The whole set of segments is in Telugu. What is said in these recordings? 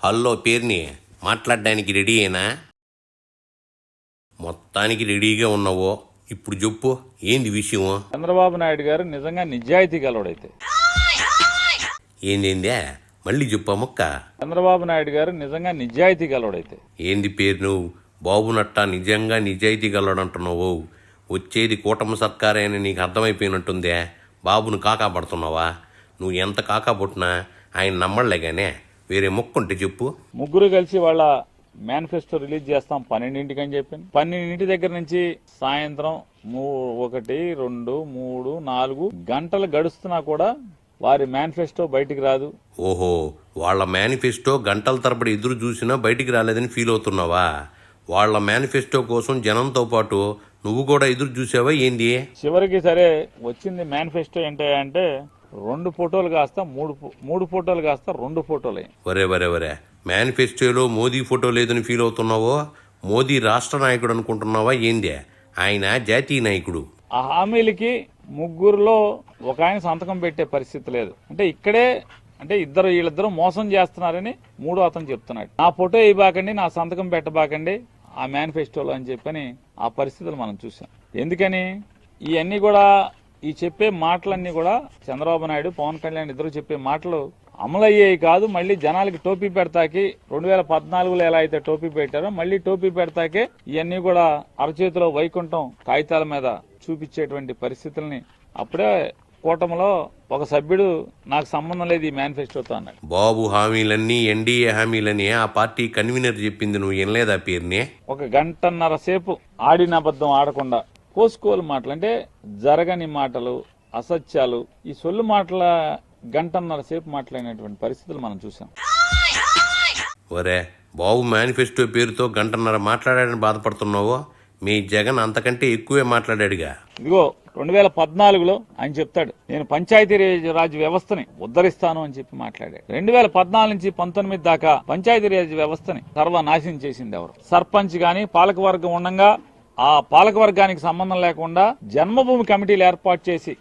హలో పేరుని మాట్లాడడానికి రెడీ అయినా? మొత్తానికి రెడీగా ఉన్నావో ఇప్పుడు చెప్పు, ఏంది విషయం? చంద్రబాబు నాయుడు గారు నిజంగా నిజాయితీ గలవాడైతే ఏందేందే మళ్ళీ చెప్పా మొక్క. చంద్రబాబు నాయుడు గారు నిజంగా నిజాయితీ గలవాడైతే ఏంది పేరు నువ్వు? బాబు నట్ట నిజంగా నిజాయితీ గలడంటున్నావు. వచ్చేది కూటమి సర్కారే అని నీకు అర్థమైపోయినట్టుందే. బాబును కాకాపడుతున్నావా? నువ్వు ఎంత కాకాపట్టినా ఆయన నమ్మలేగానే. వేరే మొక్కుంటే చెప్పు. ముగ్గురు కలిసి వాళ్ళ మేనిఫెస్టో రిలీజ్ చేస్తాం 12ంటికి అని చెప్పింది. 12 దగ్గర నుంచి సాయంత్రం 1, 2, 3, 4 గంటలు గడుస్తున్నా కూడా వారి మేనిఫెస్టో బయటికి రాదు. ఓహో, వాళ్ళ మేనిఫెస్టో గంటల తరబడి ఎదురు చూసినా బయటికి రాలేదని ఫీల్ అవుతున్నావా? వాళ్ళ మేనిఫెస్టో కోసం జనంతో పాటు నువ్వు కూడా ఎదురు చూసావా ఏంది? చివరికి సరే వచ్చింది మేనిఫెస్టో ఏంటంటే 2 ఫోటోలు కాస్త 3 ఫోటోలు కాస్త 2 ఫోటోలు. వరే మేనిఫెస్టోలో మోదీ ఫోటో లేదని ఫీల్ అవుతున్నావో? మోదీ రాష్ట్ర నాయకుడు అనుకుంటున్నావా ఏంది? ఆయన జాతీయ నాయకుడు. ఆ హామీలకి ముగ్గురులో ఒక ఆయన సంతకం పెట్టే పరిస్థితి లేదు. అంటే వీళ్ళిద్దరూ మోసం చేస్తున్నారని మూడో అతను చెప్తున్నాడు. నా ఫోటో ఇవ్వకండి, నా సంతకం పెట్టబాకండి ఆ మేనిఫెస్టోలో అని చెప్పని ఆ పరిస్థితులు మనం చూసాం. ఎందుకని ఇవన్నీ కూడా ఈ చెప్పే మాటలన్నీ కూడా చంద్రబాబు నాయుడు పవన్ కళ్యాణ్ ఇద్దరు చెప్పే మాటలు అమలయ్యేవి కాదు. మళ్ళీ జనాలకి టోపీ పెడతాకి 2014లో ఎలా అయితే టోపీ పెట్టారో మళ్ళీ టోపీ పెడతాకే ఇవన్నీ కూడా అరచేతిలో వైకుంఠం కాగితాల మీద చూపించేటువంటి పరిస్థితుల్ని అప్పుడే కూటమిలో ఒక సభ్యుడు నాకు సంబంధం లేదు ఈ మేనిఫెస్టోతో అన్నాడు. బాబు హామీలన్నీ ఎన్డీఏ హామీలని ఆ పార్టీ కన్వీనర్ చెప్పింది నువ్వు వినలేదా పేరుని? 1 గంటన్నర సేపు ఆడిన అబద్ధం ఆడకుండా కోసుకోలు మాటలు, అంటే జరగని మాటలు, అసత్యాలు, ఈ సొల్లు మాటల గంటన్నర సేపు మాట్లాడినటువంటి పరిస్థితులు మనం చూసాం. ఒరే, బాబు మేనిఫెస్టో పేరుతో గంటన్నర మాట్లాడాడని బాధపడుతున్నావో? మీ జగన్ అంతకంటే ఎక్కువే మాట్లాడాడుగా. ఇదిగో 2014లో ఆయన చెప్తాడు నేను పంచాయతీ రాజ్ వ్యవస్థని ఉద్ధరిస్తాను అని చెప్పి మాట్లాడాడు. 2014 నుంచి 19 దాకా పంచాయతీ రాజ్ వ్యవస్థని సర్వనాశనం చేసింది ఎవరు? సర్పంచ్ గాని పాలకవర్గం ఉండగా ఆ పాలకవర్గానికి సంబంధం లేకుండా జన్మభూమి కమిటీలు ఏర్పాటు చేసి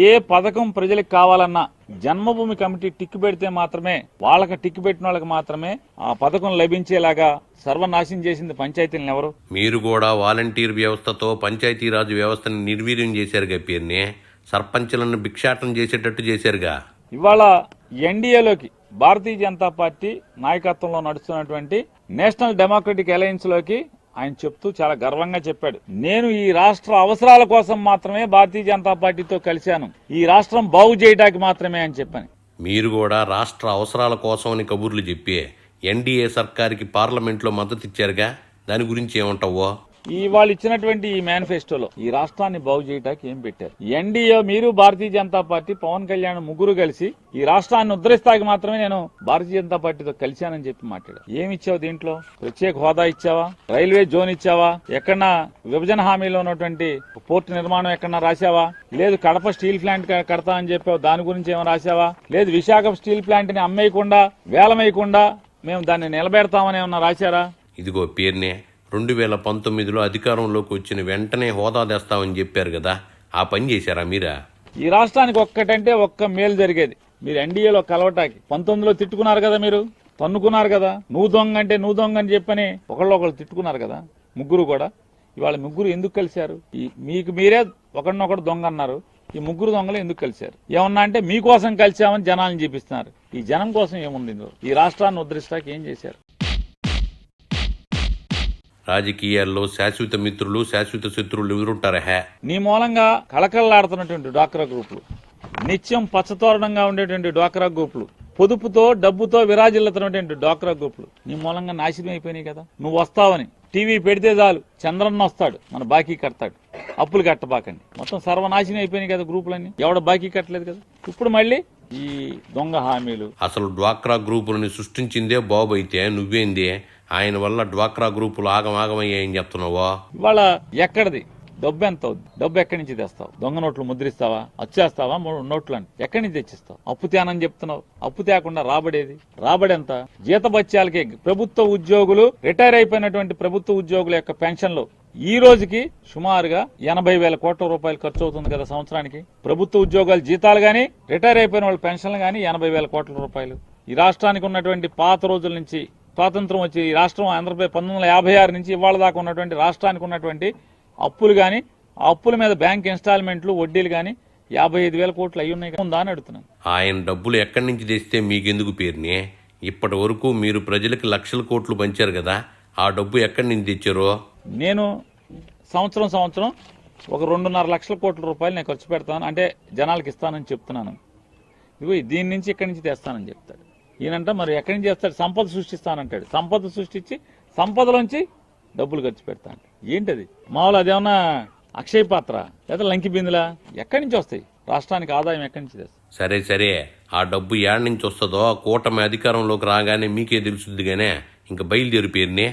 ఏ పథకం ప్రజలకు కావాలన్నా జన్మభూమి కమిటీ టిక్కు పెడితే మాత్రమే వాళ్ళకి టిక్కు పెట్టిన వాళ్ళకి మాత్రమే ఆ పథకం లభించేలాగా సర్వనాశనం చేసింది పంచాయతీలను ఎవరు? మీరు కూడా వాలంటీర్ వ్యవస్థతో పంచాయతీరాజ్ వ్యవస్థని నిర్వీర్యం చేశారుగా పేరుని. సర్పంచులను భిక్షాటన చేసేటట్టు చేశారుగా. ఇవాళ ఎన్డీఏలోకి భారతీయ జనతా పార్టీ నాయకత్వంలో నడుస్తున్నటువంటి నేషనల్ డెమోక్రటిక్ అలయన్స్ లోకి ఆయన చెప్తూ చాలా గర్వంగా చెప్పాడు, నేను ఈ రాష్ట్ర అవసరాల కోసం మాత్రమే భారతీయ జనతా పార్టీతో కలిశాను, ఈ రాష్ట్రం బాగు చేయడానికి మాత్రమే అని చెప్పాను. మీరు కూడా రాష్ట్ర అవసరాల కోసం అని కబుర్లు చెప్పి ఎన్డీఏ సర్కార్కి పార్లమెంట్లో మద్దతు ఇచ్చారుగా. దాని గురించి ఏమంటావో? వాళ్ళు ఇచ్చినటువంటి ఈ మేనిఫెస్టోలో ఈ రాష్ట్రాన్ని బాగు చేయడానికి ఏం పెట్టారు? ఎన్డీఏ మీరు భారతీయ జనతా పార్టీ పవన్ కళ్యాణ్ ముగ్గురు కలిసి ఈ రాష్ట్రాన్ని ఉద్ధరిస్తాకి మాత్రమే నేను భారతీయ జనతా పార్టీతో కలిశానని చెప్పి మాట్లాడారు. ఏమి ఇచ్చావు దీంట్లో? ప్రత్యేక హోదా ఇచ్చావా? రైల్వే జోన్ ఇచ్చావా? ఎక్కడన్నా విభజన హామీలో ఉన్నటువంటి పోర్టు నిర్మాణం ఎక్కడన్నా రాశావా? లేదు కడప స్టీల్ ప్లాంట్ కడతా అని చెప్పావు, దాని గురించి ఏమో రాశావా? లేదు విశాఖ స్టీల్ ప్లాంట్ ని అమ్మేయకుండా వేలమేయకుండా మేము దాన్ని నిలబెడతామని ఏమన్నా రాశారా? ఇదిగో పేరునే 2019లో అధికారంలోకి వచ్చిన వెంటనే హోదా తెస్తామని చెప్పారు కదా, ఆ పని చేశారా మీరా? ఈ రాష్ట్రానికి ఒక్కటంటే ఒక్క మేలు జరిగేది. మీరు ఎన్డీఏలో కలవటానికి 19లో తిట్టుకున్నారు కదా, మీరు తన్నుకున్నారు కదా, నువ్వు దొంగ అంటే నువ్వు దొంగ అని చెప్పని ఒకళ్ళు తిట్టుకున్నారు కదా ముగ్గురు కూడా. ఇవాళ ముగ్గురు ఎందుకు కలిశారు? మీకు మీరే ఒకరినొకడు దొంగ అన్నారు. ఈ ముగ్గురు దొంగలు ఎందుకు కలిశారు? ఏమన్నా అంటే మీకోసం కలిశామని జనాలను చూపిస్తున్నారు. ఈ జనం కోసం ఏముంది? ఈ రాష్ట్రాన్ని ఉద్ధరిస్తాకి ఏం చేశారు? రాజకీయాల్లో శాశ్వత మిత్రులు శాశ్వత శత్రువులు ఎవరుంటారా? నీ మూలంగా కళకళలాడుతున్నటువంటి డ్వాక్రా గ్రూపులు, నిత్యం పచ్చతోరణంగా ఉండేటువంటి డ్వాక్రా గ్రూపులు, పొదుపుతో డబ్బుతో విరాజిల్లుతున్నటువంటి డ్వాక్రా గ్రూపులు నీ మూలంగా నాశనం అయిపోయినాయి కదా. నువ్వు వస్తావని టీవీ పెడితే చాలు చంద్రన్న వస్తాడు, మన బాకీ కడతాడు, అప్పులు కట్టబాకండి, మొత్తం సర్వనాశనం అయిపోయినాయి కదా గ్రూపులన్నీ. ఎవడ బాకీ కట్టలేదు కదా. ఇప్పుడు మళ్ళీ ఈ దొంగ హామీలు. అసలు డ్వాక్రా గ్రూపులని సృష్టించిందే బాబు అయితే నువ్వేంది? ఆయన వల్ల డ్వాక్రా గ్రూపులు ఆగమాగమయ్యాయని చెప్తున్నావా? ఇవాళ ఎక్కడిది డబ్బు? ఎంత అవుద్ది? డబ్బు ఎక్కడి నుంచి తెస్తావు? దొంగ నోట్లు ముద్రిస్తావా? వచ్చేస్తావా? 3 నోట్లు అని ఎక్కడి నుంచి తెచ్చిస్తావు? అప్పు తేనని చెప్తున్నావు. అప్పు తేకుండా రాబడేది? రాబడెంత? జీతభత్యాలకి ప్రభుత్వ ఉద్యోగులు, రిటైర్ అయిపోయినటువంటి ప్రభుత్వ ఉద్యోగుల యొక్క పెన్షన్లు ఈ రోజుకి సుమారుగా 80,000 కోట్ల రూపాయలు ఖర్చు అవుతుంది కదా సంవత్సరానికి. ప్రభుత్వ ఉద్యోగాలు జీతాలు గాని రిటైర్ అయిపోయిన వాళ్ళ పెన్షన్లు గాని 80,000 కోట్ల రూపాయలు. ఈ రాష్ట్రానికి ఉన్నటువంటి పాత రోజుల నుంచి స్వాతంత్రం వచ్చి ఈ రాష్ట్రం ఆంధ్రప్రదేశ్ 1956 నుంచి ఇవాళ దాకా ఉన్నటువంటి రాష్ట్రానికి ఉన్నటువంటి అప్పులు కానీ ఆ అప్పుల మీద బ్యాంక్ ఇన్స్టాల్మెంట్లు వడ్డీలు కానీ 55,000 కోట్లు అయి ఉన్నాయి ఉందా అని అడుగుతున్నాను. ఆయన డబ్బులు ఎక్కడి నుంచి తెస్తే మీకెందుకు పేరునే? ఇప్పటి వరకు మీరు ప్రజలకు లక్షల కోట్లు పంచారు కదా, ఆ డబ్బు ఎక్కడి నుంచి తెచ్చారో? నేను సంవత్సరం ఒక 2.5 లక్షల కోట్ల రూపాయలు నేను ఖర్చు పెడతాను, అంటే జనాలకు ఇస్తానని చెప్తున్నాను. ఇదిగో దీని నుంచి ఇక్కడి నుంచి తెస్తానని చెప్తాడు. ఈయనంట మరి ఎక్కడి నుంచి చేస్తాడు? సంపద సృష్టిస్తానంటాడు. సంపద సృష్టించి సంపదలోంచి డబ్బులు ఖర్చు పెడతాను. ఏంటది? మామూలు అదేమన్నా అక్షయ పాత్ర లేదా లంకి బిందులా? ఎక్కడి నుంచి వస్తాయి? రాష్ట్రానికి ఆదాయం ఎక్కడి నుంచి తెస్తాయి? సరే ఆ డబ్బు ఏడ నుంచి వస్తుందో కూటమి అధికారంలోకి రాగానే మీకే తెలుసుద్ది గానే, ఇంక బయలుదేరి పేరునే.